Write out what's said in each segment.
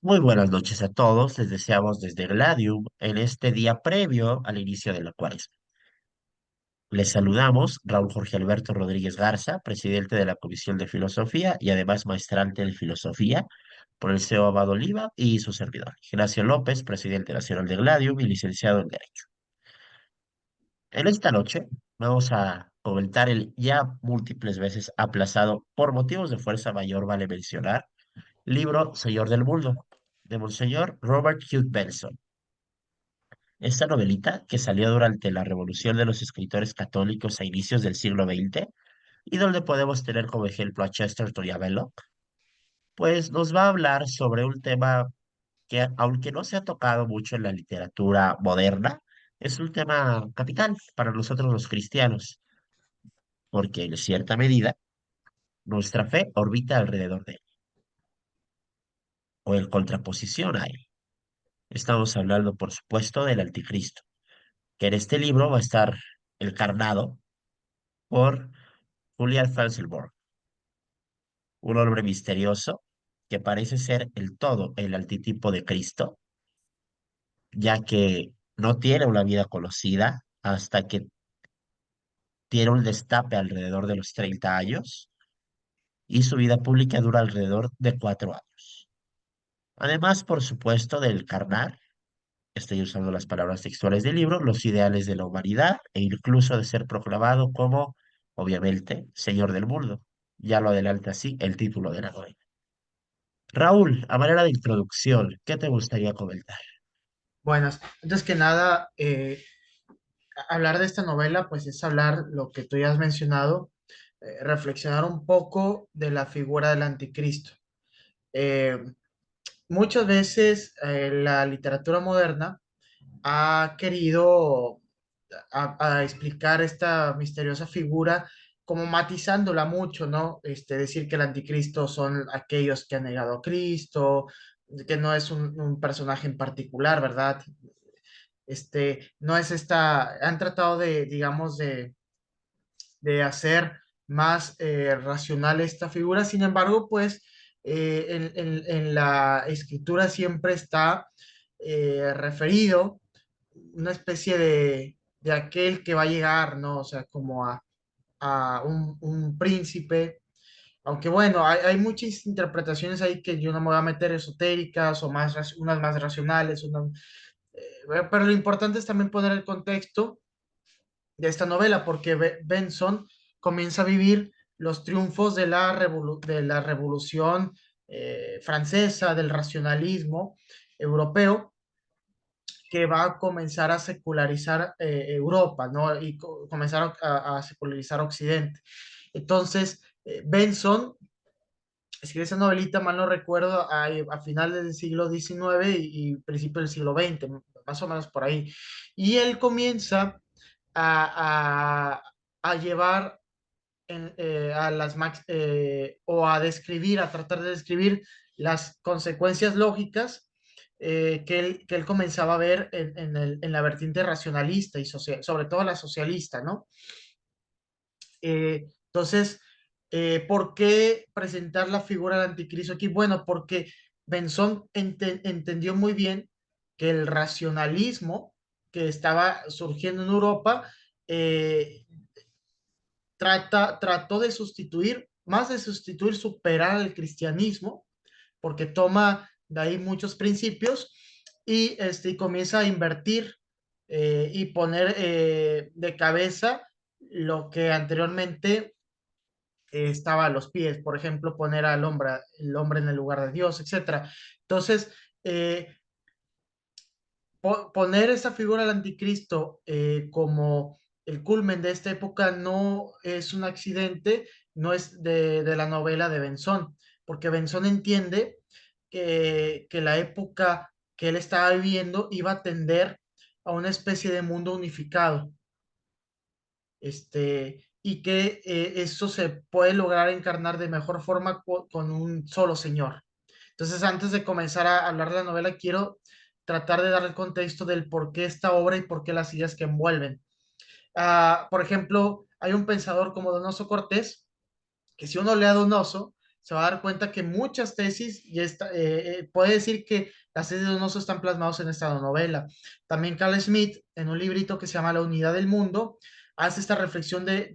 Muy buenas noches a todos. Les deseamos desde Gladium en este día previo al inicio de la cuaresma. Les saludamos Raúl Jorge Alberto Rodríguez Garza, presidente de la Comisión de Filosofía y además maestrante en Filosofía por el CEO Abad Oliva y su servidor, Ignacio López, presidente nacional de Gladium y licenciado en Derecho. En esta noche vamos a comentar el ya múltiples veces aplazado por motivos de fuerza mayor, vale mencionar, libro Señor del Mundo, de Monseñor Robert Hugh Benson. Esta novelita, que salió durante la Revolución de los Escritores Católicos a inicios del siglo XX, y donde podemos tener como ejemplo a Chesterton y a Belloc, pues nos va a hablar sobre un tema que, aunque no se ha tocado mucho en la literatura moderna, es un tema capital para nosotros los cristianos, porque en cierta medida nuestra fe orbita alrededor de él, o en contraposición a él. Estamos hablando, por supuesto, del anticristo, que en este libro va a estar encarnado por Julian Felsenborg, un hombre misterioso que parece ser el todo el antitipo de Cristo, ya que no tiene una vida conocida hasta que tiene un destape alrededor de los 30 años y su vida pública dura alrededor de 4 años. Además, por supuesto, de encarnar, estoy usando las palabras textuales del libro, los ideales de la humanidad e incluso de ser proclamado como, obviamente, Señor del mundo. Ya lo adelanta así el título de la novela. Raúl, a manera de introducción, ¿qué te gustaría comentar? Buenas. Antes que nada, hablar de esta novela, pues es hablar lo que tú ya has mencionado, reflexionar un poco de la figura del anticristo. Eh, Muchas veces la literatura moderna ha querido a explicar esta misteriosa figura como matizándola mucho, ¿no? Decir que el anticristo son aquellos que han negado a Cristo, que no es un personaje en particular, ¿verdad? No es han tratado de, digamos, de hacer más racional esta figura. Sin embargo, pues en la escritura siempre está referido una especie de aquel que va a llegar, ¿no? O sea, como a un príncipe. Aunque bueno, hay muchas interpretaciones ahí que yo no me voy a meter esotéricas o más, unas más racionales, pero lo importante es también poner el contexto de esta novela, porque Benson comienza a vivir los triunfos de de la revolución francesa, del racionalismo europeo, que va a comenzar a secularizar Europa, ¿no? Y comenzar a secularizar Occidente. Entonces, Benson escribe esa novelita, mal no recuerdo, a finales del siglo XIX y principios del siglo XX, más o menos por ahí. Y él comienza a, a llevar a o a describir, a tratar de describir las consecuencias lógicas que él comenzaba a ver en la vertiente racionalista y sobre todo la socialista, ¿no? Entonces, ¿por qué presentar la figura del anticristo aquí? Bueno, porque Benson entendió muy bien que el racionalismo que estaba surgiendo en Europa eh, trató de sustituir, más de sustituir, superar el cristianismo, porque toma de ahí muchos principios y comienza a invertir y poner de cabeza lo que anteriormente estaba a los pies, por ejemplo, poner el hombre en el lugar de Dios, etcétera. Entonces, eh, poner esa figura del anticristo como el culmen de esta época no es un accidente, no es de la novela de Benzón, porque Benzón entiende que la época que él estaba viviendo iba a tender a una especie de mundo unificado, y que eso se puede lograr encarnar de mejor forma con un solo señor. Entonces, antes de comenzar a hablar de la novela, quiero tratar de dar el contexto del por qué esta obra y por qué las ideas que envuelven. Por ejemplo, hay un pensador como Donoso Cortés, que si uno lee a Donoso, se va a dar cuenta que muchas tesis, puede decir que las tesis de Donoso están plasmados en esta novela. También Carl Smith, en un librito que se llama La unidad del mundo, hace esta reflexión de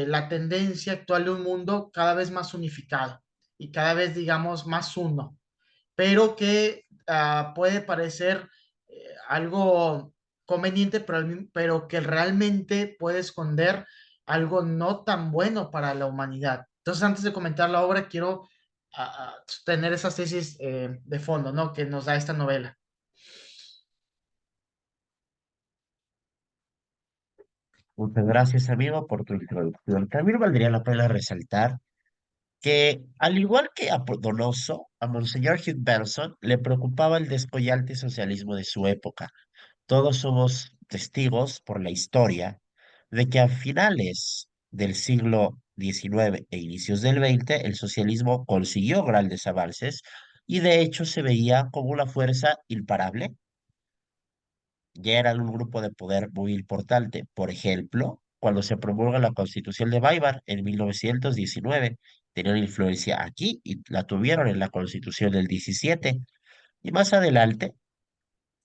la tendencia actual de un mundo cada vez más unificado y cada vez, digamos, más uno, pero que puede parecer algo conveniente, pero que realmente puede esconder algo no tan bueno para la humanidad. Entonces, antes de comentar la obra, quiero tener esas tesis de fondo, ¿no? Que nos da esta novela. Muchas gracias, amigo, por tu introducción. También valdría la pena resaltar que, al igual que a Donoso, a Monseñor Hugh Benson le preocupaba el descollante socialismo de su época. Todos somos testigos por la historia de que a finales del siglo XIX e inicios del XX el socialismo consiguió grandes avances y de hecho se veía como una fuerza imparable. Ya eran un grupo de poder muy importante. Por ejemplo, cuando se promulga la Constitución de Weimar en 1919, tenían influencia aquí y la tuvieron en la Constitución del 17. Y más adelante,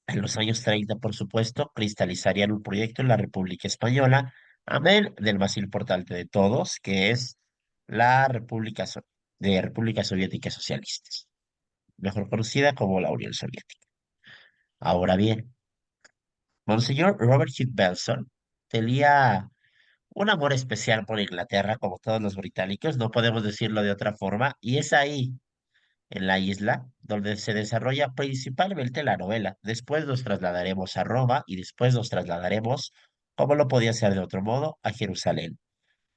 en los años 30, por supuesto, cristalizarían un proyecto en la República Española, amén del más importante de todos, que es la República Soviética Socialistas, mejor conocida como la Unión Soviética. Ahora bien, Monseñor Robert Hugh Benson tenía un amor especial por Inglaterra, como todos los británicos, no podemos decirlo de otra forma, y es ahí, en la isla, donde se desarrolla principalmente la novela. Después nos trasladaremos a Roma y después nos trasladaremos, como lo podía ser de otro modo, a Jerusalén.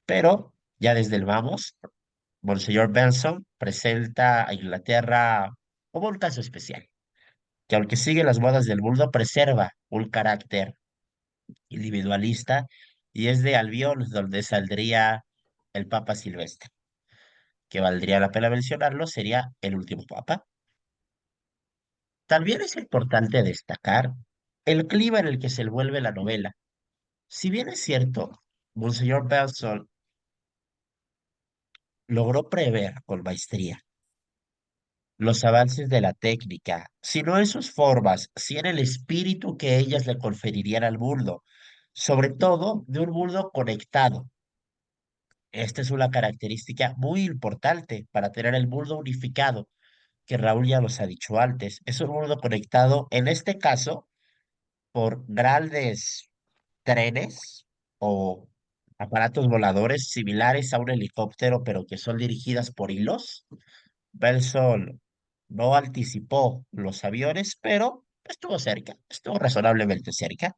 Pero ya desde el vamos, Monseñor Benson presenta a Inglaterra como un caso especial, que aunque sigue las modas del mundo, preserva un carácter individualista y es de Albion donde saldría el Papa Silvestre, que valdría la pena mencionarlo, sería el último Papa. También es importante destacar el clima en el que se envuelve la novela. Si bien es cierto, Monseñor Benson logró prever con maestría los avances de la técnica, si no en sus formas, si en el espíritu que ellas le conferirían al mundo, sobre todo de un mundo conectado. Esta es una característica muy importante para tener el mundo unificado, que Raúl ya nos ha dicho antes. Es un mundo conectado, en este caso, por grandes trenes o aparatos voladores similares a un helicóptero, pero que son dirigidas por hilos. Benson no anticipó los aviones, pero estuvo cerca, estuvo razonablemente cerca.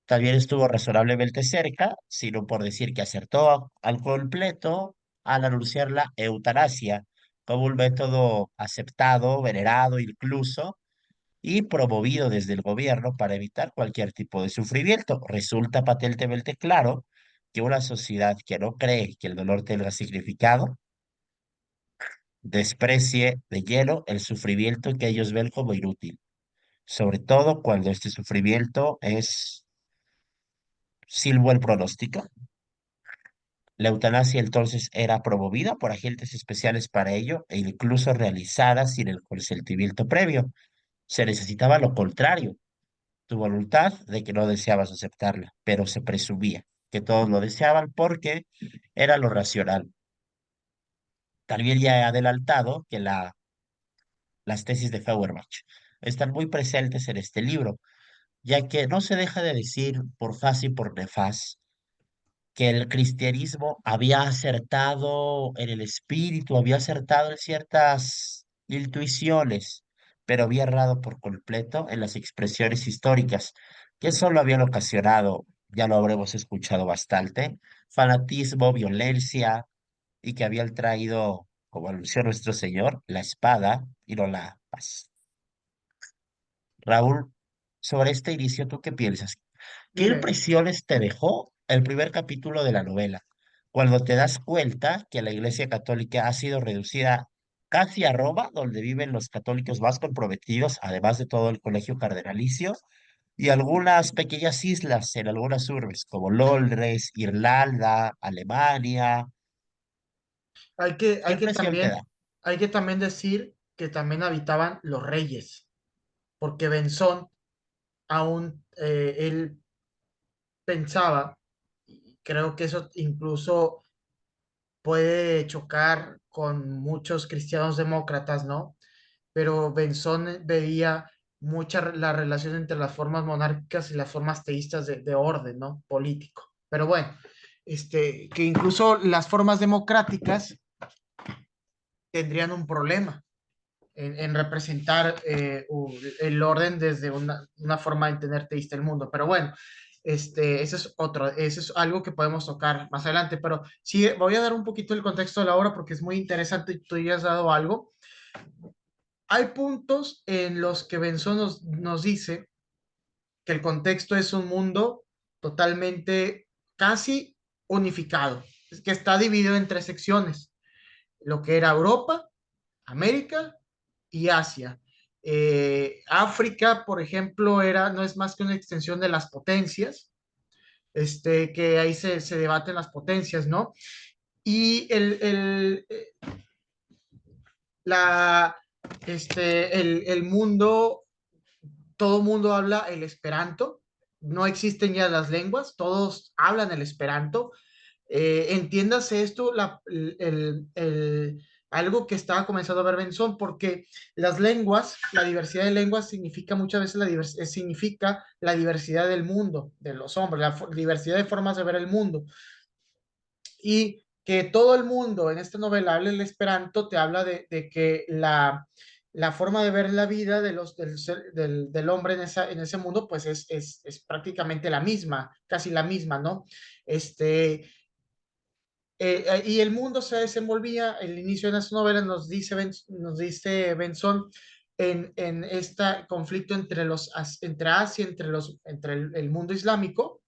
También estuvo razonablemente cerca, sino por decir que acertó al completo al anunciar la eutanasia como un método aceptado, venerado incluso y promovido desde el gobierno para evitar cualquier tipo de sufrimiento. Resulta patentemente claro que una sociedad que no cree que el dolor tenga significado, desprecie de lleno el sufrimiento que ellos ven como inútil, sobre todo cuando este sufrimiento es sin buen pronóstico. La eutanasia entonces era promovida por agentes especiales para ello e incluso realizada sin el consentimiento previo. Se necesitaba lo contrario, tu voluntad de que no deseabas aceptarla, pero se presumía que todos lo deseaban porque era lo racional. También ya he adelantado que las tesis de Feuerbach están muy presentes en este libro, ya que no se deja de decir por faz y por nefaz que el cristianismo había acertado en el espíritu, había acertado en ciertas intuiciones, pero había errado por completo en las expresiones históricas, que solo habían ocasionado, ya lo habremos escuchado bastante, fanatismo, violencia, y que habían traído, como anunció nuestro Señor, la espada y no la paz. Raúl, sobre este inicio, ¿tú qué piensas? ¿Qué Dime, impresiones te dejó el primer capítulo de la novela? Cuando te das cuenta que la Iglesia Católica ha sido reducida casi a Roma, donde viven los católicos más comprometidos, además de todo el colegio cardenalicio, y algunas pequeñas islas en algunas urbes, como Londres, Irlanda, Alemania. Hay que Siempre te da. hay que también decir que también habitaban los reyes, porque Benzón aún él pensaba, y creo que eso incluso puede chocar con muchos cristianos demócratas, ¿no? Pero Benzón veía mucha la relación entre las formas monárquicas y las formas teístas de orden, ¿no? Político. Pero bueno, que incluso las formas democráticas tendrían un problema en representar el orden desde una forma de entender teísta el mundo. Pero bueno, ese es otro, ese es algo que podemos tocar más adelante. Pero sí, voy a dar un poquito el contexto de la obra porque es muy interesante y tú ya has dado algo. Hay puntos en los que Benzón nos dice que el contexto es un mundo totalmente casi unificado, es que está dividido en tres secciones, lo que era Europa, América y Asia. África, por ejemplo, no es más que una extensión de las potencias, que ahí se debaten las potencias, ¿no? Y la, el mundo, todo mundo habla el esperanto, no existen ya las lenguas, todos hablan el esperanto. Entiéndase esto, algo que estaba comenzando a ver Benzón, porque las lenguas, la diversidad de lenguas significa muchas veces significa la diversidad del mundo, de los hombres, diversidad de formas de ver el mundo. Y que todo el mundo en esta novela hable el esperanto, te habla de que la forma de ver la vida del hombre en ese mundo, pues es prácticamente la misma, casi la misma, ¿no? Y el mundo se desenvolvía, el inicio de esta novela nos dice Benson en este conflicto entre Asia, entre el mundo islámico,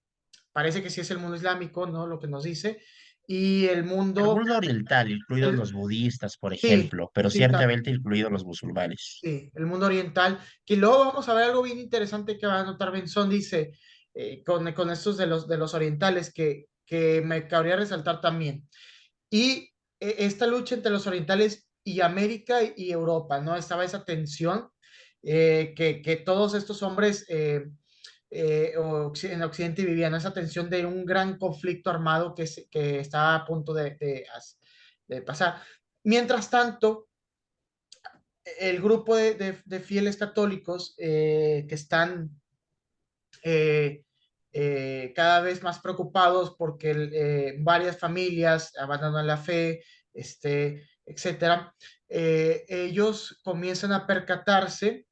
parece que sí es el mundo islámico, ¿no? Lo que nos dice, y el El mundo, mundo oriental, incluidos el, los budistas, por sí, ejemplo, pero sí, ciertamente incluidos los musulmanes. sí, el mundo oriental, que luego vamos a ver algo bien interesante que va a notar Benson, dice, con estos de los orientales, que me cabría resaltar también. Y esta lucha entre los orientales y América y Europa, ¿no? Estaba esa tensión que todos estos hombres en Occidente vivían, esa tensión de un gran conflicto armado que estaba a punto de pasar. Mientras tanto, el grupo de fieles católicos que están eh, cada vez más preocupados porque varias familias abandonan la fe, etcétera. Ellos comienzan a percatarse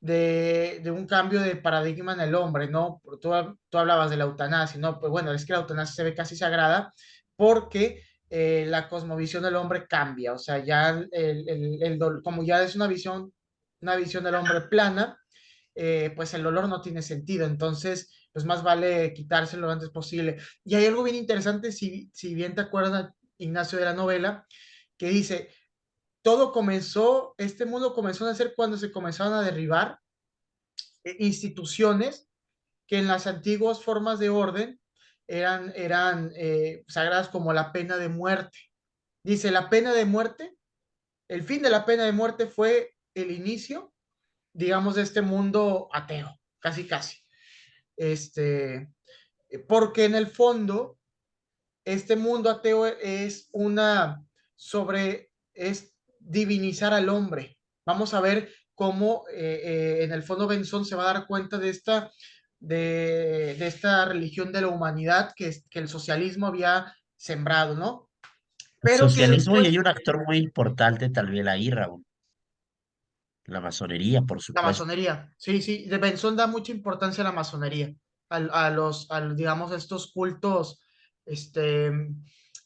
de un cambio de paradigma en el hombre, ¿no? Tú hablabas de la eutanasia, ¿no? Pues bueno, es que la eutanasia se ve casi sagrada porque la cosmovisión del hombre cambia, o sea, ya como ya es una visión del hombre plana, pues el dolor no tiene sentido, entonces, pues más vale quitárselo lo antes posible. Y hay algo bien interesante, si bien te acuerdas, Ignacio, de la novela, que dice, este mundo comenzó a nacer cuando se comenzaron a derribar instituciones que en las antiguas formas de orden eran sagradas como la pena de muerte. Dice, la pena de muerte, el fin de la pena de muerte fue el inicio, digamos, de este mundo ateo, casi, casi. Este, porque en el fondo, este mundo ateo es divinizar al hombre. Vamos a ver cómo en el fondo Benzón se va a dar cuenta de esta religión de la humanidad que el socialismo había sembrado, ¿no? El Pero que socialismo, y hay después un actor muy importante también ahí, Raúl, la masonería, por la supuesto. masonería, sí, sí, de Benzón da mucha importancia a la masonería, digamos, estos cultos,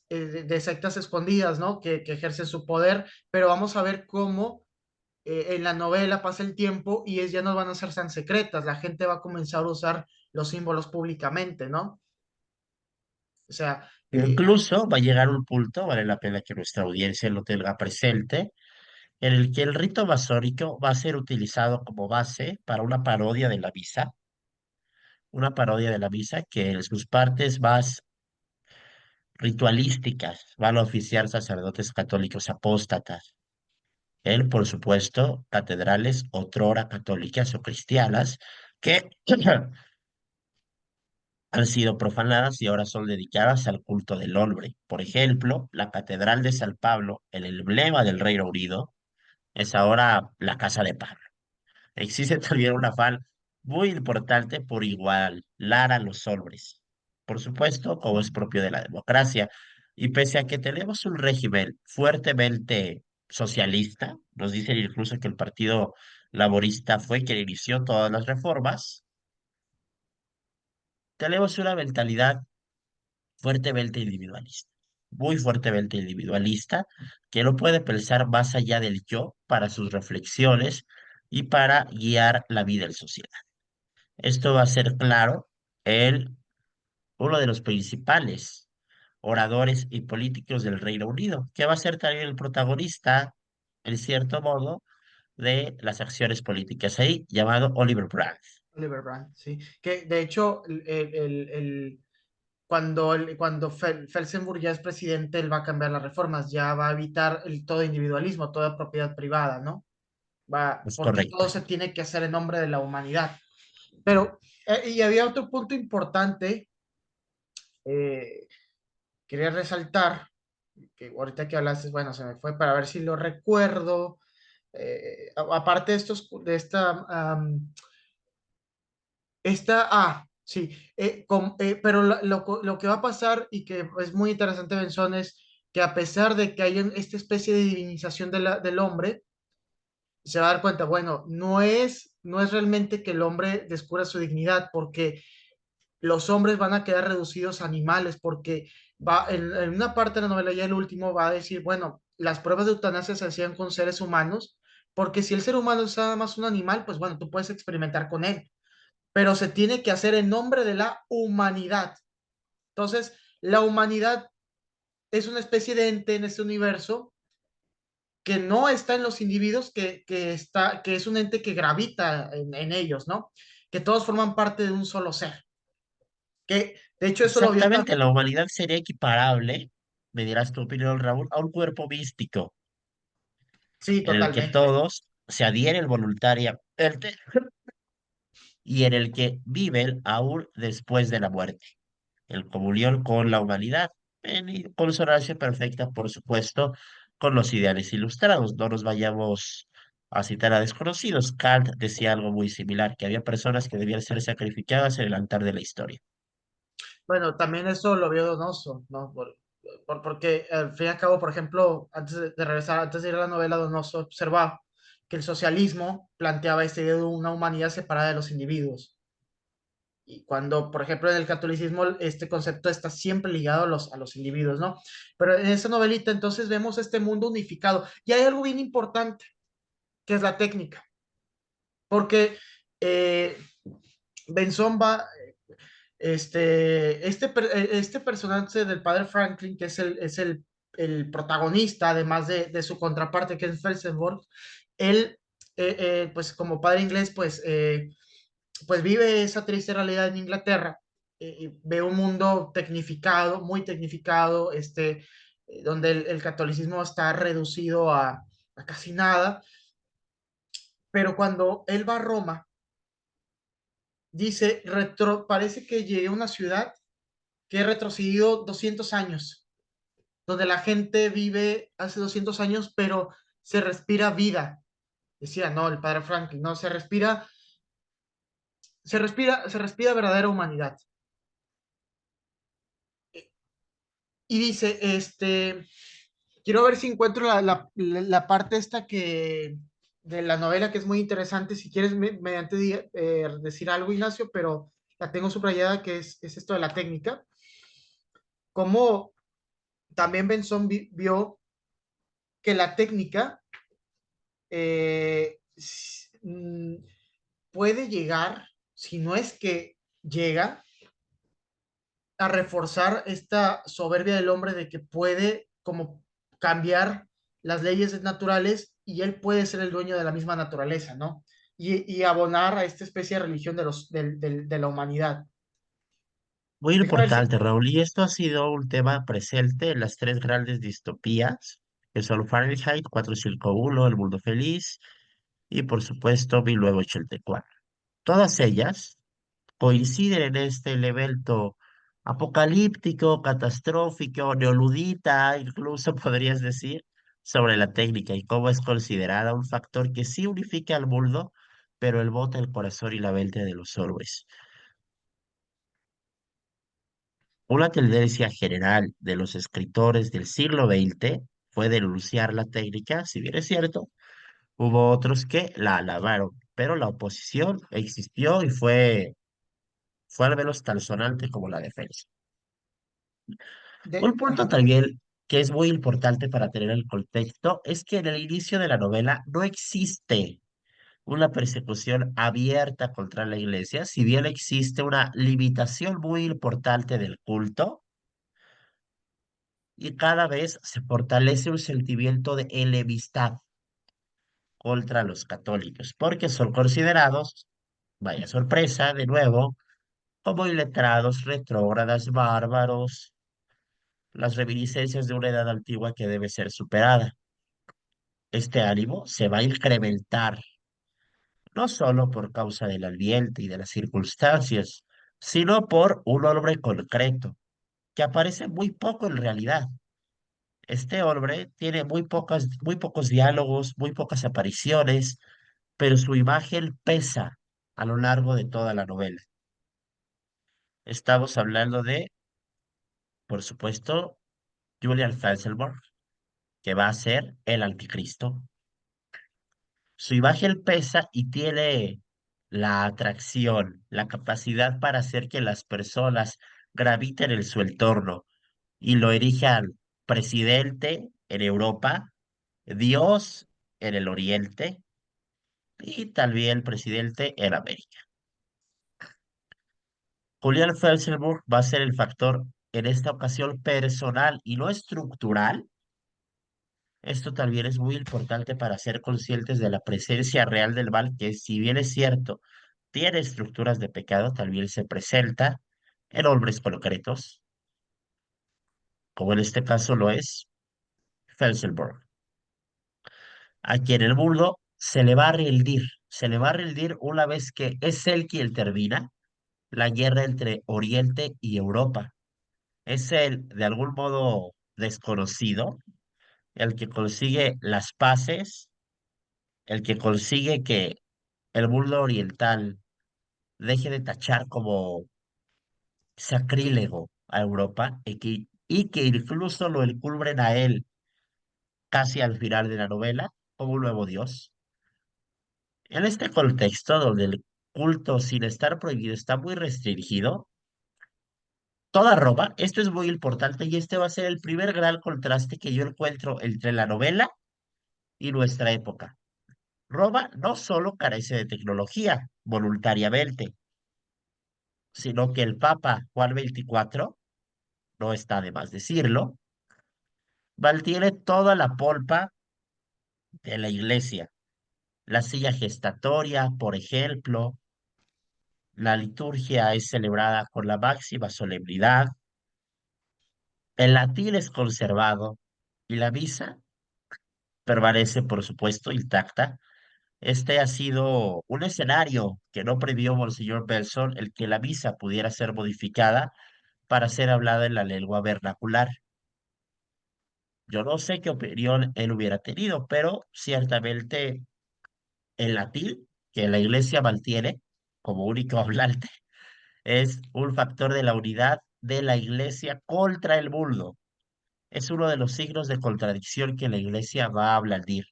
de sectas escondidas, ¿no? Que ejercen su poder, pero vamos a ver cómo en la novela pasa el tiempo y ya no van a ser tan secretas, la gente va a comenzar a usar los símbolos públicamente, ¿no? O sea, Incluso va a llegar un punto, vale la pena que nuestra audiencia lo tenga presente, en el que el rito masónico va a ser utilizado como base para una parodia de la misa que en sus partes más ritualísticas, van a oficiar sacerdotes católicos apóstatas. Él, por supuesto, catedrales otrora católicas o cristianas que han sido profanadas y ahora son dedicadas al culto del hombre. Por ejemplo, la Catedral de San Pablo, el emblema del Reino Unido, es ahora la Casa de Pablo. Existe también un afán muy importante por igualar a los hombres, por supuesto, como es propio de la democracia. Y pese a que tenemos un régimen fuertemente socialista, nos dicen incluso que el Partido Laborista fue quien inició todas las reformas, tenemos una mentalidad fuertemente individualista, muy fuertemente individualista, que no puede pensar más allá del yo para sus reflexiones y para guiar la vida en sociedad. Esto va a ser claro en uno de los principales oradores y políticos del Reino Unido, que va a ser también el protagonista, en cierto modo, de las acciones políticas ahí, llamado Oliver Brand. Oliver Brand, sí. Que de hecho, cuando Felsenburg ya es presidente, él va a cambiar las reformas, ya va a evitar el todo individualismo, toda propiedad privada, ¿no? Es Porque correcto. todo se tiene que hacer en nombre de la humanidad. Pero, y había otro punto importante, eh, quería resaltar, que ahorita que hablaste, bueno, se me fue para ver si lo recuerdo. Aparte de de sí, pero lo que va a pasar y que es muy interesante, Benzón, es que a pesar de que hay esta especie de divinización del hombre, se va a dar cuenta, bueno, no es realmente que el hombre descubra su dignidad, porque los hombres van a quedar reducidos a animales, porque en una parte de la novela, ya el último, va a decir, bueno, las pruebas de eutanasia se hacían con seres humanos, porque si el ser humano es nada más un animal, pues bueno, tú puedes experimentar con él, pero se tiene que hacer en nombre de la humanidad. Entonces, la humanidad es una especie de ente en este universo que no está en los individuos, que es un ente que gravita en ellos, ¿no? Que todos forman parte de un solo ser. Que de hecho eso lo vio Exactamente, también. la humanidad sería equiparable, me dirás tu opinión, Raúl, a un cuerpo místico Sí, en el que totalmente. todos se adhieren voluntariamente y en el que viven aún después de la muerte, en comunión con la humanidad, en consonancia perfecta, por supuesto, con los ideales ilustrados. No nos vayamos a citar a desconocidos. Kant decía algo muy similar, que había personas que debían ser sacrificadas en el altar de la historia. Bueno, también eso lo vio Donoso, ¿no? Porque al fin y al cabo, por ejemplo, antes de regresar, antes de ir a la novela, Donoso observaba que el socialismo planteaba esta idea de una humanidad separada de los individuos. Y cuando, por ejemplo, en el catolicismo, este concepto está siempre ligado a los individuos, ¿no? Pero en esa novelita, entonces vemos este mundo unificado. Y hay algo bien importante, que es la técnica, porque eh, Benson va, este personaje del padre Franklin, que el protagonista, además de su contraparte, que es Felsenborg, él, pues como padre inglés, pues vive esa triste realidad en Inglaterra, y ve un mundo tecnificado, muy tecnificado, donde el catolicismo está reducido a casi nada, pero cuando él va a Roma, dice, parece que llegué a una ciudad que he retrocedido 200 años, donde la gente vive hace 200 años, pero se respira vida. Decía, no, el padre Franklin, no, se respira verdadera humanidad. Y dice, quiero ver si encuentro la parte esta de la novela que es muy interesante, si quieres decir algo, Ignacio, pero la tengo subrayada, que es esto de la técnica. Como también Benson vio que la técnica puede llegar, si no es que llega, a reforzar esta soberbia del hombre de que puede como cambiar las leyes naturales y él puede ser el dueño de la misma naturaleza, ¿no? Y abonar a esta especie de religión de la humanidad. Muy Déjame ver si... importante, Raúl, y esto ha sido un tema presente en las tres grandes distopías, que son Fahrenheit 451, El Mundo Feliz y, por supuesto, 1984. Todas ellas coinciden en este evento apocalíptico, catastrófico, neoludita, incluso podrías decir, sobre la técnica y cómo es considerada un factor que sí unifica al mundo, pero el bota el corazón y la mente de los hombres. Una tendencia general de los escritores del siglo XX fue denunciar la técnica, si bien es cierto, hubo otros que la alabaron, pero la oposición existió y fue al menos tan sonante como la defensa. Un punto Ajá. también que es muy importante para tener el contexto es que en el inicio de la novela no existe una persecución abierta contra la iglesia, si bien existe una limitación muy importante del culto y cada vez se fortalece un sentimiento de enemistad contra los católicos, porque son considerados, vaya sorpresa, de nuevo, como iletrados, retrógradas, bárbaros, las reminiscencias de una edad antigua que debe ser superada. Este ánimo se va a incrementar, no solo por causa del ambiente y de las circunstancias, sino por un hombre concreto, que aparece muy poco en realidad. Este hombre tiene muy pocos diálogos, muy pocas apariciones, pero su imagen pesa a lo largo de toda la novela. Estamos hablando de, por supuesto, Julian Felsenburg, que va a ser el anticristo. Su imagen pesa y tiene la atracción, la capacidad para hacer que las personas graviten en su entorno y lo erijan presidente en Europa, Dios en el Oriente y también presidente en América. Julian Felsenburg va a ser el factor en esta ocasión personal y no estructural. Esto también es muy importante para ser conscientes de la presencia real del mal, que si bien es cierto, tiene estructuras de pecado, también se presenta en hombres concretos, como en este caso lo es Felsenburg, a quien el mundo se le va a rendir una vez que es él quien termina la guerra entre Oriente y Europa. Es el, de algún modo desconocido, el que consigue las paces, el que consigue que el mundo oriental deje de tachar como sacrílego a Europa y que incluso lo encubren a él casi al final de la novela como un nuevo dios. En este contexto donde el culto sin estar prohibido está muy restringido, toda Roma, esto es muy importante y este va a ser el primer gran contraste que yo encuentro entre la novela y nuestra época. Roma no solo carece de tecnología voluntariamente, sino que el Papa Juan XXIV, no está de más decirlo, mantiene toda la polpa de la iglesia. La silla gestatoria, por ejemplo, la liturgia es celebrada con la máxima solemnidad, el latín es conservado y la misa permanece, por supuesto, intacta. Este ha sido un escenario que no previó Monseñor Belson, el que la misa pudiera ser modificada para ser hablada en la lengua vernacular. Yo no sé qué opinión él hubiera tenido, pero ciertamente el latín, que la iglesia mantiene como único hablante, es un factor de la unidad de la iglesia contra el mundo. Es uno de los signos de contradicción que la iglesia va a blandir.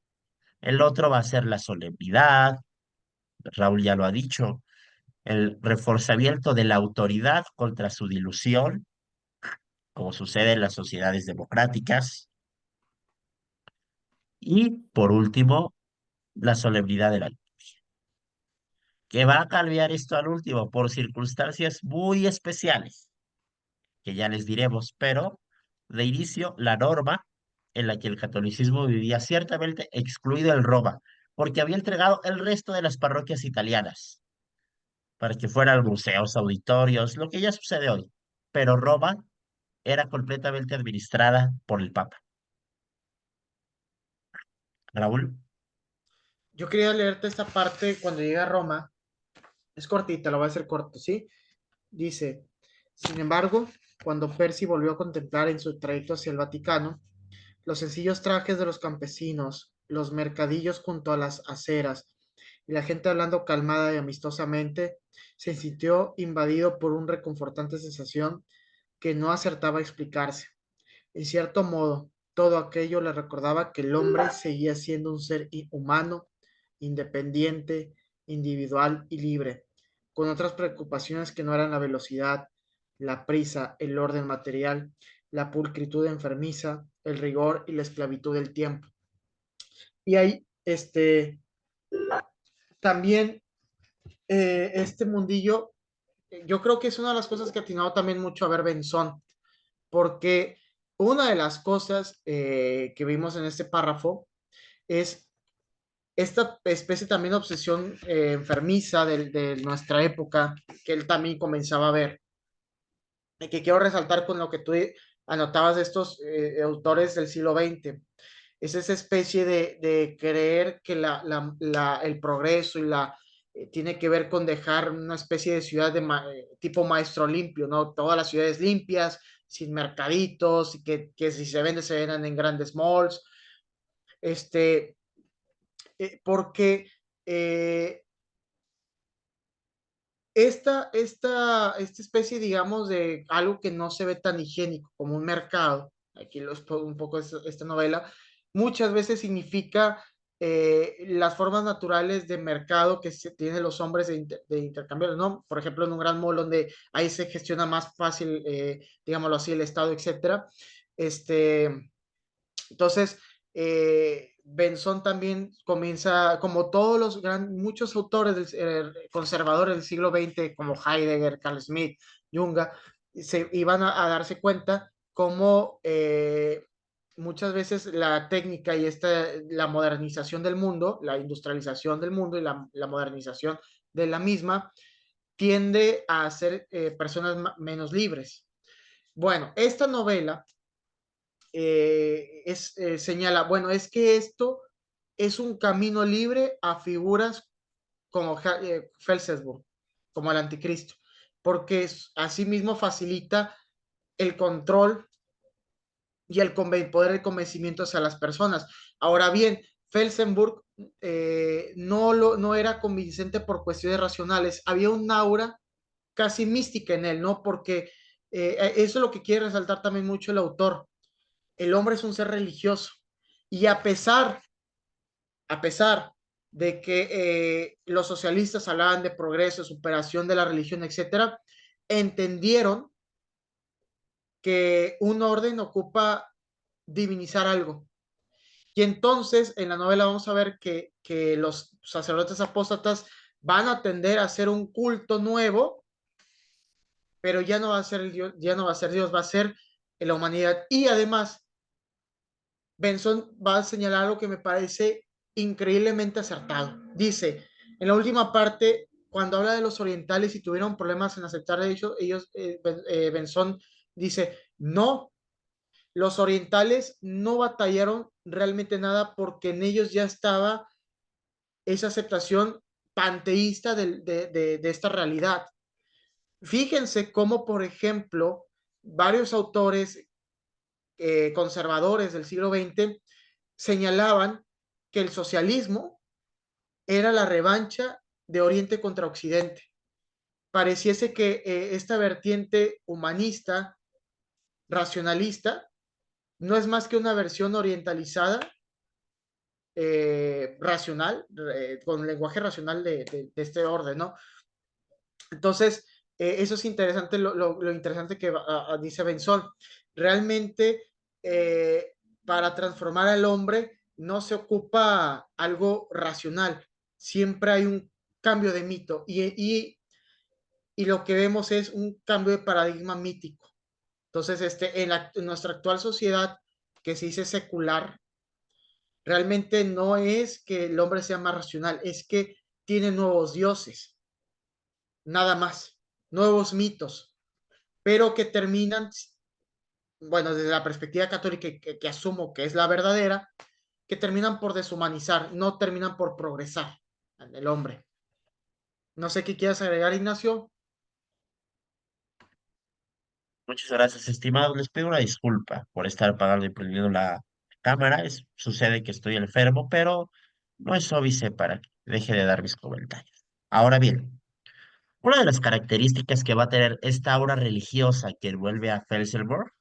El otro va a ser la solemnidad, Raúl ya lo ha dicho, el reforzamiento de la autoridad contra su dilución, como sucede en las sociedades democráticas. Y por último, la solemnidad de la que va a cambiar esto al último por circunstancias muy especiales, que ya les diremos, pero de inicio la norma en la que el catolicismo vivía ciertamente excluido en Roma, porque había entregado el resto de las parroquias italianas para que fueran museos, auditorios, lo que ya sucede hoy. pero Roma era completamente administrada por el Papa. Raúl, Yo quería leerte esta parte cuando llega a Roma. Es cortita, lo voy a hacer corto, ¿sí? Dice, sin embargo, cuando Percy volvió a contemplar en su trayecto hacia el Vaticano los sencillos trajes de los campesinos, los mercadillos junto a las aceras y la gente hablando calmada y amistosamente, se sintió invadido por una reconfortante sensación que no acertaba a explicarse. En cierto modo, todo aquello le recordaba que el hombre seguía siendo un ser humano, independiente, individual y libre, con otras preocupaciones que no eran la velocidad, la prisa, el orden material, la pulcritud enfermiza, el rigor y la esclavitud del tiempo. Y ahí, también este mundillo, yo creo que es una de las cosas que ha atinado también mucho a ver Benzón, porque una de las cosas que vimos en este párrafo es esta especie también de obsesión enfermiza de nuestra época que él también comenzaba a ver, y que quiero resaltar con lo que tú anotabas de estos autores del siglo XX. Es esa especie de creer que el progreso y tiene que ver con dejar una especie de ciudad tipo maestro limpio, ¿no? Todas las ciudades limpias, sin mercaditos, y que si se vende se venden en grandes malls, este, porque eh, esta especie, digamos, de algo que no se ve tan higiénico como un mercado, aquí un poco esta novela, muchas veces significa las formas naturales de mercado que se tienen los hombres de intercambio, ¿no? Por ejemplo, en un gran mall donde ahí se gestiona más fácil, digámoslo así, el Estado, etcétera. Este, entonces, Benson también comienza, como todos muchos autores conservadores del siglo XX, como Heidegger, Carl Smith, Jung, se iban a darse cuenta cómo muchas veces la técnica y la modernización del mundo, la industrialización del mundo y la modernización de la misma, tiende a hacer personas menos libres. Bueno, esta novela señala, bueno, es que esto es un camino libre a figuras como Felsberg, como el anticristo, porque asimismo facilita el control y el poder de convencimiento hacia las personas. Ahora bien, Felsenburg no era convincente por cuestiones racionales, había un aura casi mística en él, ¿no? Porque eso es lo que quiere resaltar también mucho el autor. El hombre es un ser religioso y a pesar de que los socialistas hablaban de progreso, superación de la religión, etcétera, entendieron que un orden ocupa divinizar algo. Y entonces en la novela vamos a ver que los sacerdotes apóstatas van a tender a hacer un culto nuevo, pero ya no va a ser el Dios, ya no va a ser Dios, va a ser la humanidad. Y además Benson va a señalar algo que me parece increíblemente acertado. Dice, en la última parte, cuando habla de los orientales y tuvieron problemas en aceptar ellos Benson dice, no, los orientales no batallaron realmente nada porque en ellos ya estaba esa aceptación panteísta de esta realidad. Fíjense cómo, por ejemplo, varios autores conservadores del siglo XX señalaban que el socialismo era la revancha de Oriente contra Occidente. Pareciese que esta vertiente humanista, racionalista, no es más que una versión orientalizada, racional, con lenguaje racional de este orden, ¿no? Entonces, eso es interesante, lo interesante que dice Benzón. Realmente, para transformar al hombre no se ocupa algo racional, siempre hay un cambio de mito y lo que vemos es un cambio de paradigma mítico. Entonces, en nuestra actual sociedad, que se dice secular, realmente no es que el hombre sea más racional, es que tiene nuevos dioses, nada más, nuevos mitos. pero que terminan, bueno, desde la perspectiva católica que asumo que es la verdadera, que terminan por deshumanizar, no terminan por progresar en el hombre. No sé qué quieras agregar, Ignacio. Muchas gracias, estimados. Les pido una disculpa por estar apagando y prendiendo la cámara. Sucede que estoy enfermo, pero no es óbice para que deje de dar mis comentarios. Ahora bien, una de las características que va a tener esta aura religiosa que envuelve a Felsenburg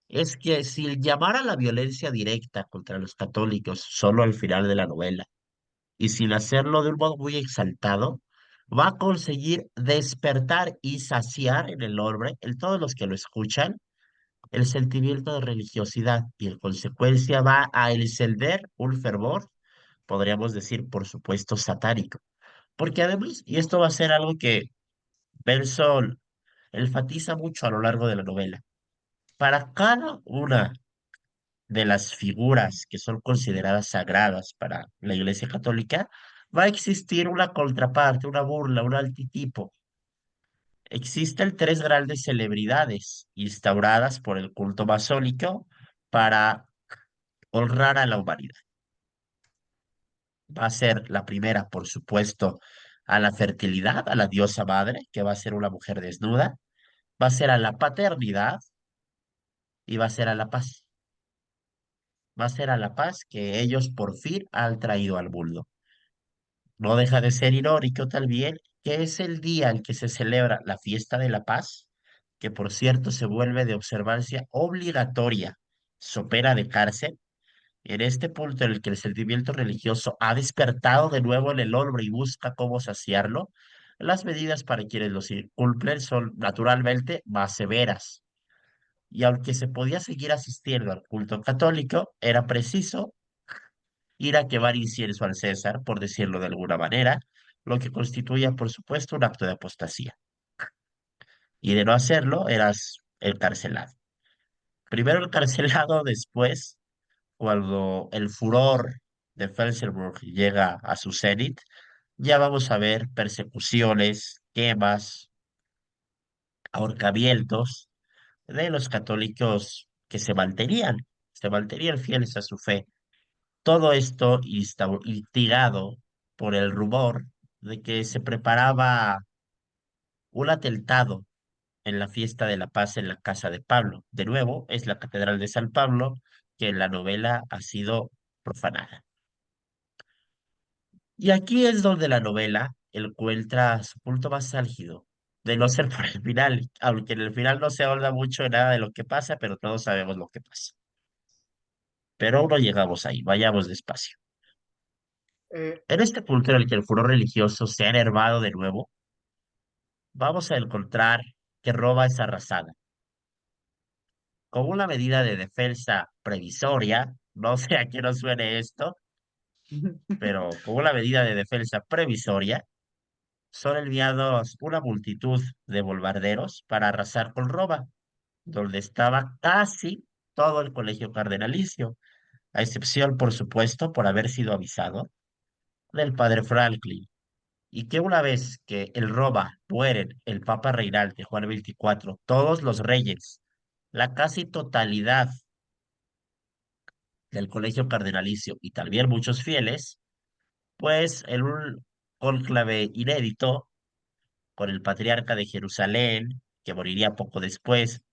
es que si llamara la violencia directa contra los católicos solo al final de la novela, y sin hacerlo de un modo muy exaltado, va a conseguir despertar y saciar en el hombre, en todos los que lo escuchan, el sentimiento de religiosidad y en consecuencia va a encender un fervor, podríamos decir, por supuesto, satánico. Porque además, y esto va a ser algo que Benson enfatiza mucho a lo largo de la novela, para cada una de las figuras que son consideradas sagradas para la Iglesia Católica, va a existir una contraparte, una burla, un antitipo. Existen tres grandes celebridades instauradas por el culto masónico para honrar a la humanidad. Va a ser la primera, por supuesto, a la fertilidad, a la diosa madre, que va a ser una mujer desnuda, va a ser a la paternidad y va a ser a la paz. Va a ser a la paz que ellos por fin han traído al mundo. No deja de ser irónico también que es el día en que se celebra la fiesta de la paz, que por cierto se vuelve de observancia obligatoria, so pena de cárcel. En este punto en el que el sentimiento religioso ha despertado de nuevo en el hombre y busca cómo saciarlo, las medidas para quienes los incumplen son naturalmente más severas. Y aunque se podía seguir asistiendo al culto católico, era preciso ir a quemar incienso al César, por decirlo de alguna manera, lo que constituía, por supuesto, un acto de apostasía. Y de no hacerlo, eras encarcelado. Primero encarcelado, después, cuando el furor de Felsenburg llega a su cenit, ya vamos a ver persecuciones, quemas, ahorcamientos de los católicos que se mantenían fieles a su fe. Todo esto instigado por el rumor de que se preparaba un atentado en la fiesta de la paz en la casa de Pablo. De nuevo, es la Catedral de San Pablo que en la novela ha sido profanada. Y aquí es donde la novela encuentra su punto más álgido, de no ser por el final, aunque en el final no se habla mucho de nada de lo que pasa, pero todos sabemos lo que pasa. Pero aún no llegamos ahí, vayamos despacio. Eh, En este punto en el que el furor religioso se ha enervado de nuevo, vamos a encontrar que Roma es arrasada. Como una medida de defensa previsoria, no sé a qué nos suene esto, pero como una medida de defensa previsoria, son enviados una multitud de bombarderos para arrasar con Roma, donde estaba casi todo el colegio cardenalicio, a excepción, por supuesto, por haber sido avisado del padre Franklin, y que una vez que en Roma mueren el Papa Reinaldo Juan XXIV, todos los reyes, la casi totalidad del colegio cardenalicio y también muchos fieles, pues en un cónclave inédito con el patriarca de Jerusalén, que moriría poco después,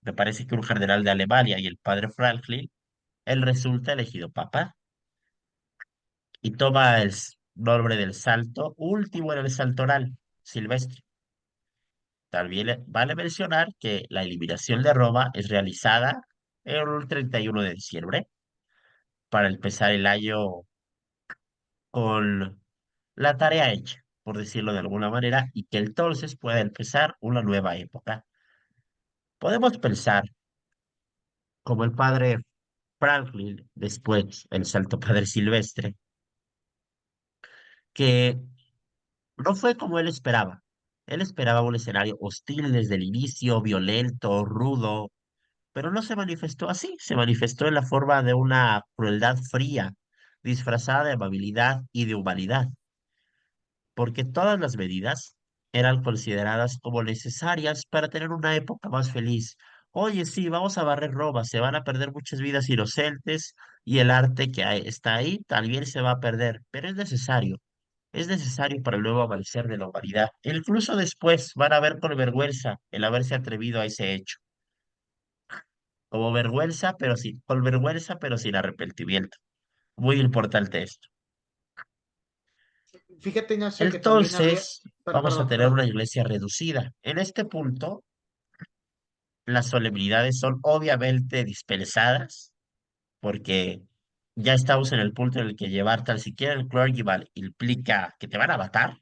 me parece que un cardenal de Alemania y el padre Franklin, él resulta elegido papa y toma el nombre del santo último en el santoral, Silvestre. También vale mencionar que la eliminación de Roma es realizada el 31 de diciembre para empezar el año con la tarea hecha, por decirlo de alguna manera, y que entonces pueda empezar una nueva época. Podemos pensar, como el padre Franklin, después el Santo Padre Silvestre, que no fue como él esperaba. Él esperaba un escenario hostil desde el inicio, violento, rudo, pero no se manifestó así, se manifestó en la forma de una crueldad fría, disfrazada de amabilidad y de humanidad, porque todas las medidas eran consideradas como necesarias para tener una época más feliz. Oye, sí, vamos a barrer Roma, se van a perder muchas vidas inocentes y el arte que está ahí también se va a perder, pero es necesario para el nuevo amanecer de la humanidad. E incluso después van a ver con vergüenza el haberse atrevido a ese hecho, como vergüenza, con vergüenza, pero sin arrepentimiento. Muy importante esto. Fíjate, Ignacio, que también habría, Entonces, vamos a perdón, tener perdón. una iglesia reducida. En este punto, las solemnidades son obviamente dispensadas, porque ya estamos en el punto en el que llevar tan siquiera el clergyman implica que te van a matar.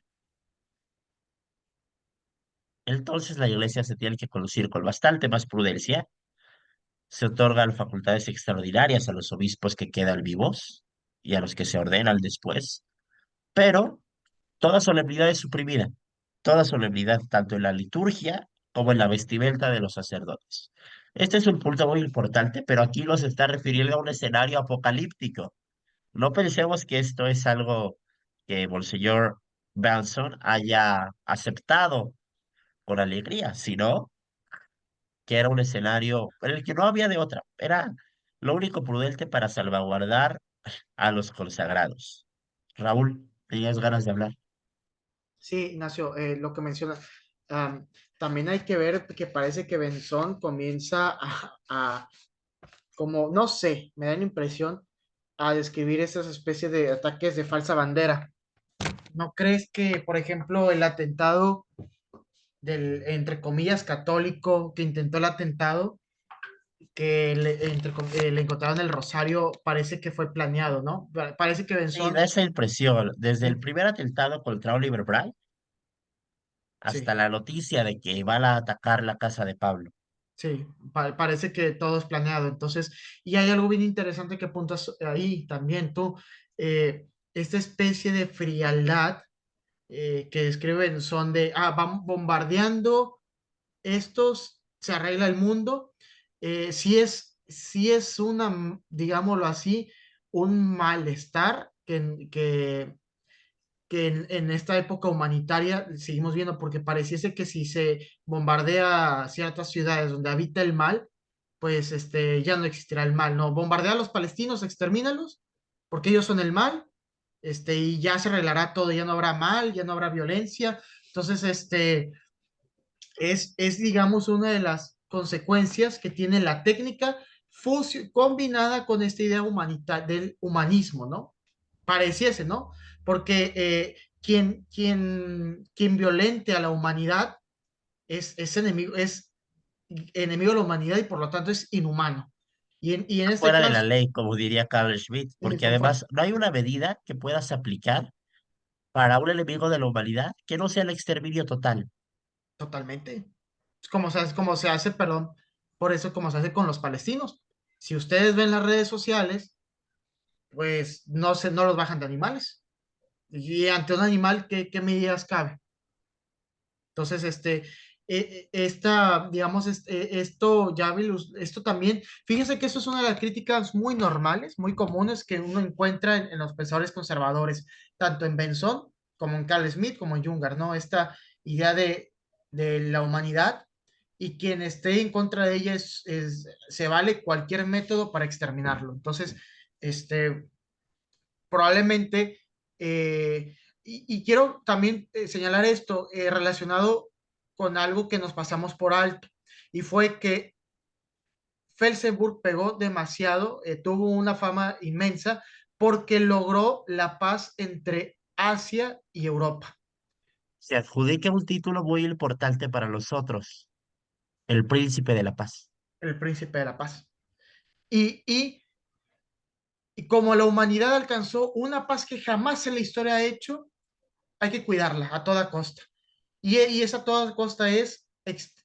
Entonces, la iglesia se tiene que conducir con bastante más prudencia. Se otorgan facultades extraordinarias a los obispos que quedan vivos y a los que se ordenan después, pero toda solemnidad es suprimida, toda solemnidad, tanto en la liturgia como en la vestimenta de los sacerdotes. Este es un punto muy importante, pero aquí nos está refiriendo a un escenario apocalíptico. No pensemos que esto es algo que Monseñor Benson haya aceptado con alegría, sino que era un escenario en el que no había de otra. Era lo único prudente para salvaguardar a los consagrados. Raúl, ¿tenías ganas de hablar? Sí, Ignacio, lo que menciona, también hay que ver que parece que Benzón comienza como, no sé, me da la impresión, a describir esas especies de ataques de falsa bandera. ¿No crees que, por ejemplo, el atentado del, entre comillas, católico que intentó el atentado, le encontraron el rosario, parece que fue planeado, ¿no? Parece que Sí, Benzón, da esa impresión. Desde el mm, primer atentado contra Oliver Bright hasta sí, la noticia de que van a atacar la casa de Pablo. sí, parece que todo es planeado. Entonces, y hay algo bien interesante que apuntas ahí también tú, esta especie de frialdad que describen son de, van bombardeando estos, se arregla el mundo. Si es una, digámoslo así, un malestar que en esta época humanitaria seguimos viendo, porque pareciese que si se bombardea ciertas ciudades donde habita el mal, pues ya no existirá el mal, ¿no? Bombardea a los palestinos, extermínalos, porque ellos son el mal, y ya se arreglará todo, ya no habrá mal, ya no habrá violencia. Entonces, digamos, una de las consecuencias que tiene la técnica combinada con esta idea del humanismo, ¿no? Pareciese, ¿no? Porque quien violente a la humanidad es enemigo de la humanidad y por lo tanto es inhumano. Y en este Fuera de la caso, ley, como diría Carl Schmitt, porque además no hay una medida que puedas aplicar para un enemigo de la humanidad que no sea el exterminio total. totalmente. Como se hace, perdón, por eso como se hace con los palestinos. Si ustedes ven las redes sociales, pues no los bajan de animales. Y ante un animal, ¿qué medidas cabe? Entonces, digamos, esto también, fíjense que eso es una de las críticas muy normales, muy comunes que uno encuentra en los pensadores conservadores, tanto en Benson como en Carl Smith, como en Junger, ¿no? Esta idea de la humanidad y quien esté en contra de ella se vale cualquier método para exterminarlo. Entonces, este, probablemente, y quiero también señalar esto relacionado con algo que nos pasamos por alto, y fue que Felsenburg pegó demasiado, tuvo una fama inmensa porque logró la paz entre Asia y Europa, Se adjudica un título muy importante para los otros, el príncipe de la paz. el príncipe de la paz. Y, y, y como la humanidad alcanzó una paz que jamás en la historia ha hecho, hay que cuidarla a toda costa. Y esa toda costa es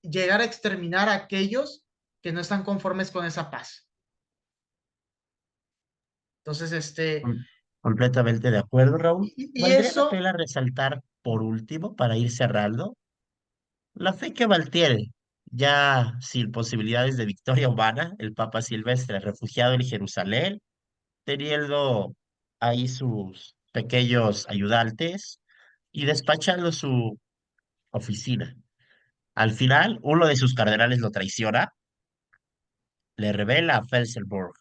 llegar a exterminar a aquellos que no están conformes con esa paz. Entonces, Com- Completamente de acuerdo, Raúl. y Valdría la eso pena resaltar, por último, para ir cerrando, la fe que mantiene, ya sin posibilidades de victoria humana, el Papa Silvestre, refugiado en Jerusalén, teniendo ahí sus pequeños ayudantes y despachando oficina. Al final, uno de sus cardenales lo traiciona, le revela a Felsenburg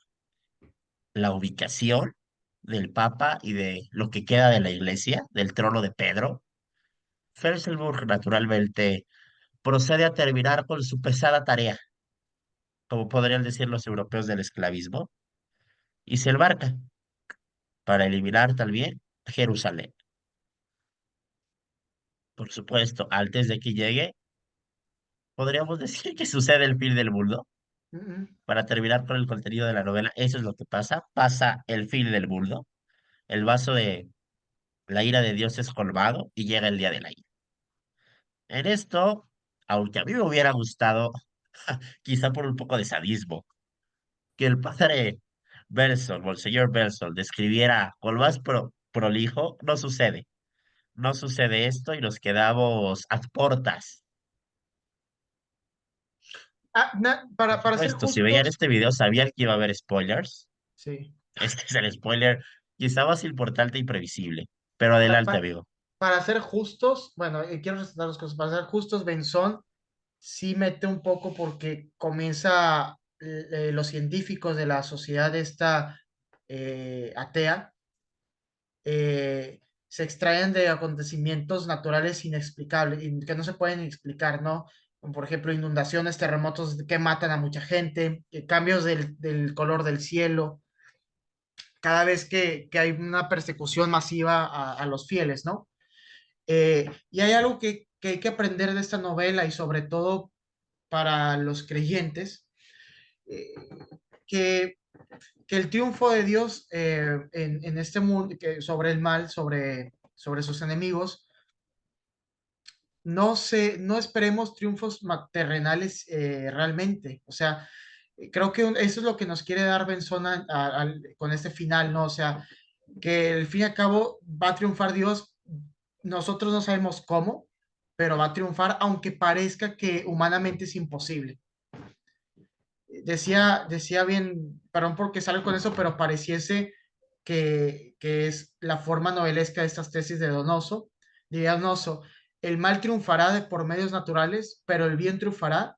la ubicación del Papa y de lo que queda de la iglesia, del trono de Pedro. Felsenburg, naturalmente, procede a terminar con su pesada tarea, como podrían decir los europeos del esclavismo, y se embarca para eliminar también Jerusalén. Por supuesto, antes de que llegue, podríamos decir que sucede el fin del mundo. Mm, Para terminar con el contenido de la novela, eso es lo que pasa. Pasa el fin del mundo. El vaso de la ira de Dios es colmado y llega el día de la ira. En esto, aunque a mí me hubiera gustado, quizá por un poco de sadismo, que el padre Belson, Monseñor Belson, describiera con más prolijo, no sucede. No sucede esto y nos quedamos a portas. Por para ser supuesto, si veían justos, este video, sabían que iba a haber spoilers. sí. Este es el spoiler quizá más importante y previsible. Pero Pa- adelante, pa- amigo. para ser justos, bueno, quiero resaltar dos cosas. Para ser justos, Benzón sí mete un poco porque comienza los científicos de la sociedad esta atea se extraen de acontecimientos naturales inexplicables y que no se pueden explicar, ¿no? Como por ejemplo, inundaciones, terremotos que matan a mucha gente, cambios del color del cielo, cada vez que hay una persecución masiva a los fieles, ¿no? Y hay algo que hay que aprender de esta novela y sobre todo para los creyentes, eh, que, que, el triunfo de Dios en este mundo, que sobre el mal, sobre sus enemigos, no esperemos triunfos terrenales realmente. O sea, creo que eso es lo que nos quiere dar Benzona con este final, ¿no? O sea, que al fin y al cabo va a triunfar Dios, nosotros no sabemos cómo, pero va a triunfar aunque parezca que humanamente es imposible. Decía bien, perdón porque salgo con eso, pero pareciese que es la forma novelesca de estas tesis de Donoso. Diría Donoso, el mal triunfará por medios naturales, pero el bien triunfará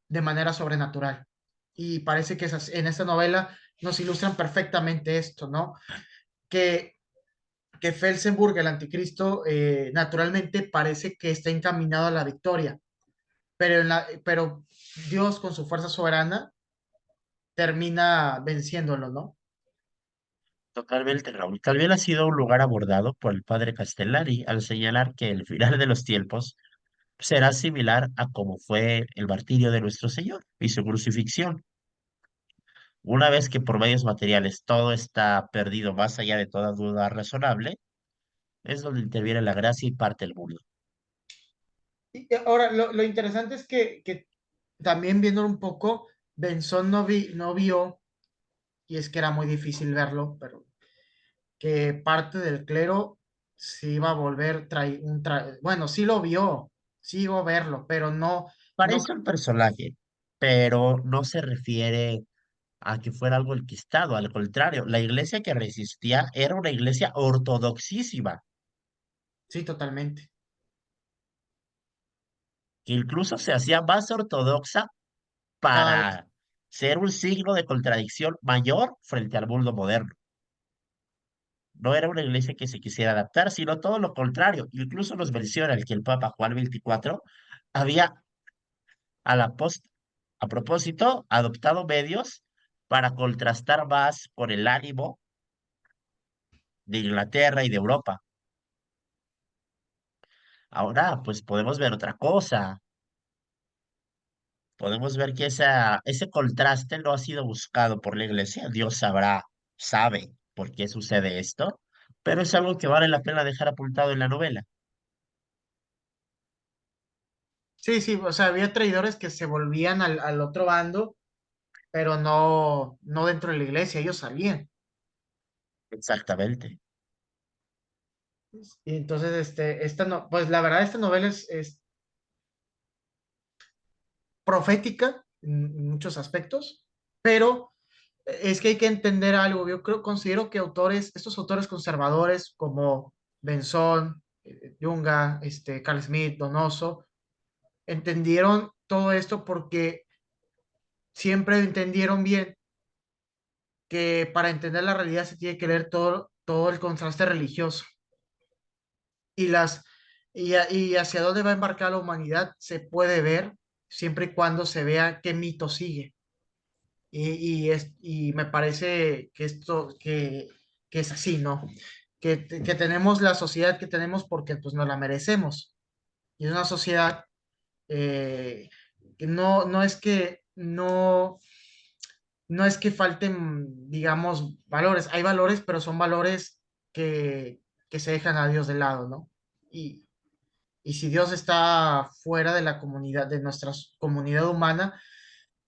de manera sobrenatural. Y parece que en esta novela nos ilustran perfectamente esto, ¿no? Que, que Felsenburg, el anticristo, naturalmente parece que está encaminado a la victoria, pero Dios con su fuerza soberana termina venciéndolo, ¿no? Totalmente, Raúl. También ha sido un lugar abordado por el padre Castellari al señalar que el final de los tiempos será similar a como fue el martirio de nuestro Señor y su crucifixión. Una vez que por medios materiales todo está perdido más allá de toda duda razonable, es donde interviene la gracia y parte el mundo. Y ahora, lo interesante es que también viendo un poco, Benzón no vio, y es que era muy difícil verlo, pero que parte del clero se iba a volver bueno, sí lo vio, sí iba a verlo, pero no, Parece un personaje, pero no se refiere a que fuera algo enquistado. Al contrario, la iglesia que resistía era una iglesia ortodoxísima, sí, totalmente. que incluso se hacía más ortodoxa Cada vez. para ser un signo de contradicción mayor frente al mundo moderno. No era una iglesia que se quisiera adaptar, sino todo lo contrario. Incluso nos menciona el que el Papa Juan XXIV había, a la post, a propósito, adoptado medios para contrastar más con el ánimo de Inglaterra y de Europa. Ahora, pues podemos ver otra cosa. Podemos ver que ese contraste no ha sido buscado por la iglesia. Dios sabe por qué sucede esto, pero es algo que vale la pena dejar apuntado en la novela. Sí, sí, o sea, había traidores que se volvían al otro bando, pero no dentro de la iglesia, ellos salían. Exactamente. Y entonces, no, pues la verdad, esta novela es profética en muchos aspectos, pero es que hay que entender algo. Considero que estos autores conservadores como Benzón, Junga, Carl Smith, Donoso, entendieron todo esto porque siempre entendieron bien que para entender la realidad se tiene que leer todo el contraste religioso y, y hacia dónde va a embarcar la humanidad se puede ver siempre y cuando se vea qué mito sigue. Y me parece que que es así, ¿no? Que tenemos la sociedad que tenemos porque pues nos la merecemos. Y es una sociedad que no es que falten, digamos, valores. Hay valores, pero son valores que, que se dejan a Dios de lado, ¿no? Y, y si Dios está fuera de la comunidad, de nuestra comunidad humana,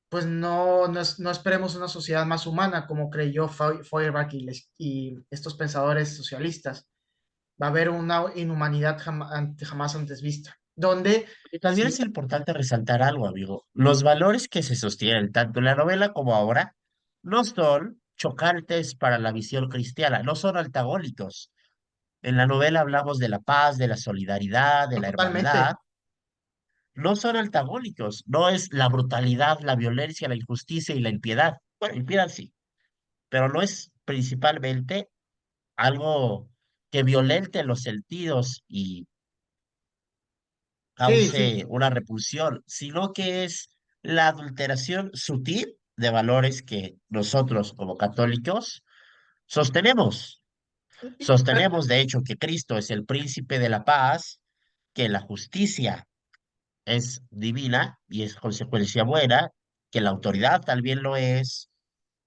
pues no esperemos una sociedad más humana como creyó Feuerbach y estos pensadores socialistas. Va a haber una inhumanidad jamás antes vista, donde Y también es sí, importante resaltar algo, amigo. Los valores que se sostienen tanto en la novela como ahora no son chocantes para la visión cristiana, no son antagónicos. En la novela hablamos de la paz, de la solidaridad, de la hermandad. totalmente, No son antagónicos, no es la brutalidad, la violencia, la injusticia y la impiedad. Bueno, impiedad sí, pero no es principalmente algo que violente los sentidos y sí, sí. cause una repulsión, sino que es la adulteración sutil de valores que nosotros como católicos sostenemos. Sostenemos, de hecho, que Cristo es el príncipe de la paz, que la justicia es divina y es consecuencia buena, que la autoridad también lo es,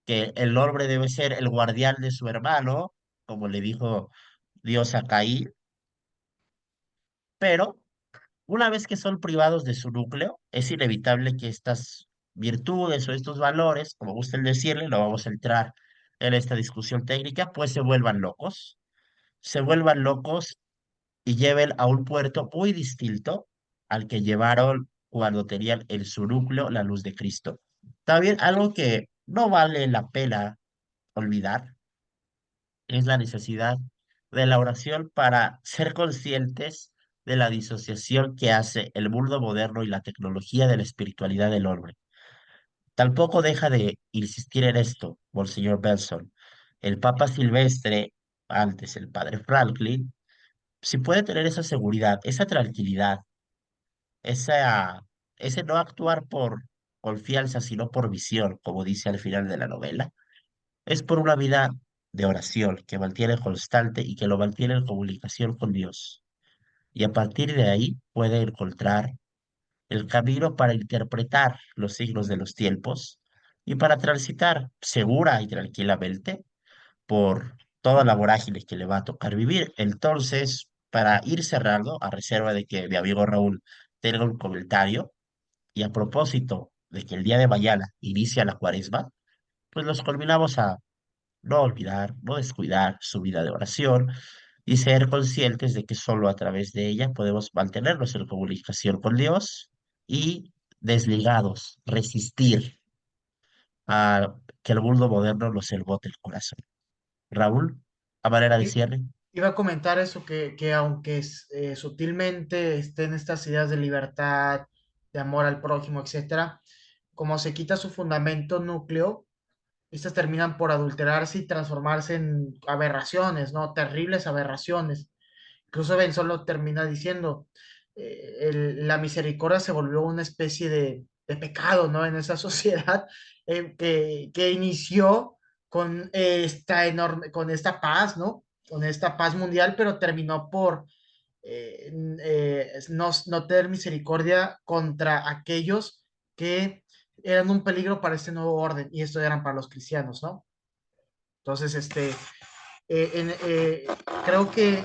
que el hombre debe ser el guardián de su hermano, como le dijo Dios a Caín, pero una vez que son privados de su núcleo, es inevitable que estas virtudes o estos valores, como gusten decirle, no vamos a entrar en esta discusión técnica, pues se vuelvan locos y lleven a un puerto muy distinto al que llevaron cuando tenían en su núcleo la luz de Cristo. También algo que no vale la pena olvidar es la necesidad de la oración para ser conscientes de la disociación que hace el mundo moderno y la tecnología de la espiritualidad del hombre. Tampoco deja de insistir en esto, Monseñor Benson. El Papa Silvestre, antes el Padre Franklin, si puede tener esa seguridad, esa tranquilidad, esa, ese no actuar por confianza, sino por visión, como dice al final de la novela, es por una vida de oración que mantiene constante y que lo mantiene en comunicación con Dios. Y a partir de ahí puede encontrar el camino para interpretar los signos de los tiempos y para transitar segura y tranquilamente por toda la vorágine que le va a tocar vivir. Entonces, para ir cerrando, a reserva de que mi amigo Raúl tenga un comentario, y a propósito de que el día de mañana inicia la cuaresma, pues nos culminamos a no olvidar, no descuidar su vida de oración y ser conscientes de que solo a través de ella podemos mantenernos en comunicación con Dios y desligados, resistir a que el mundo moderno nos embote el corazón. Raúl, a manera de I- cierre. Iba a comentar eso, que aunque sutilmente estén estas ideas de libertad, de amor al prójimo, etcétera, como se quita su fundamento núcleo, estas terminan por adulterarse y transformarse en aberraciones, ¿no? Terribles aberraciones. Incluso Ben solo termina diciendo, la misericordia se volvió una especie de pecado, ¿no? En esa sociedad que inició con esta enorme, con esta paz, ¿no? Con esta paz mundial, pero terminó por no tener misericordia contra aquellos que eran un peligro para este nuevo orden, y esto eran para los cristianos, ¿no? Entonces, eh, en- eh, creo que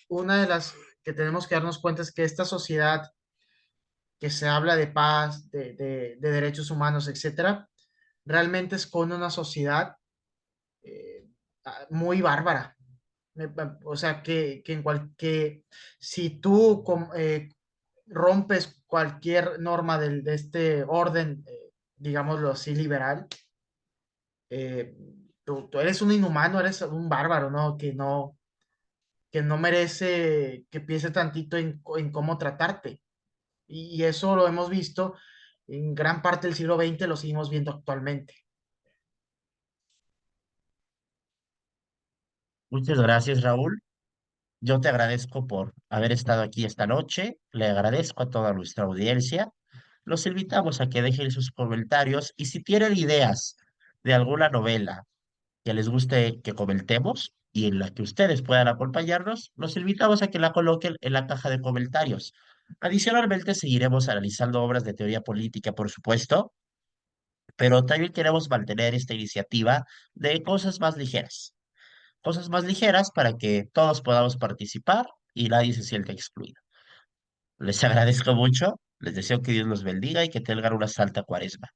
una de las que tenemos que darnos cuenta es que esta sociedad que se habla de paz, de derechos humanos, etcétera, realmente esconde una sociedad eh, muy bárbara. O sea, que si tú rompes cualquier norma de este orden, digámoslo así, liberal, tú eres un inhumano, eres un bárbaro, ¿no? Que no, que no merece que piense tantito en cómo tratarte. Y eso lo hemos visto en gran parte del siglo XX, lo seguimos viendo actualmente. Muchas gracias, Raúl. Yo te agradezco por haber estado aquí esta noche. Le agradezco a toda nuestra audiencia. Los invitamos a que dejen sus comentarios y si tienen ideas de alguna novela que les guste que comentemos y en la que ustedes puedan acompañarnos, los invitamos a que la coloquen en la caja de comentarios. Adicionalmente, seguiremos analizando obras de teoría política, por supuesto, pero también queremos mantener esta iniciativa de cosas más ligeras para que todos podamos participar y nadie se sienta excluido. Les agradezco mucho, les deseo que Dios los bendiga y que tengan una santa cuaresma.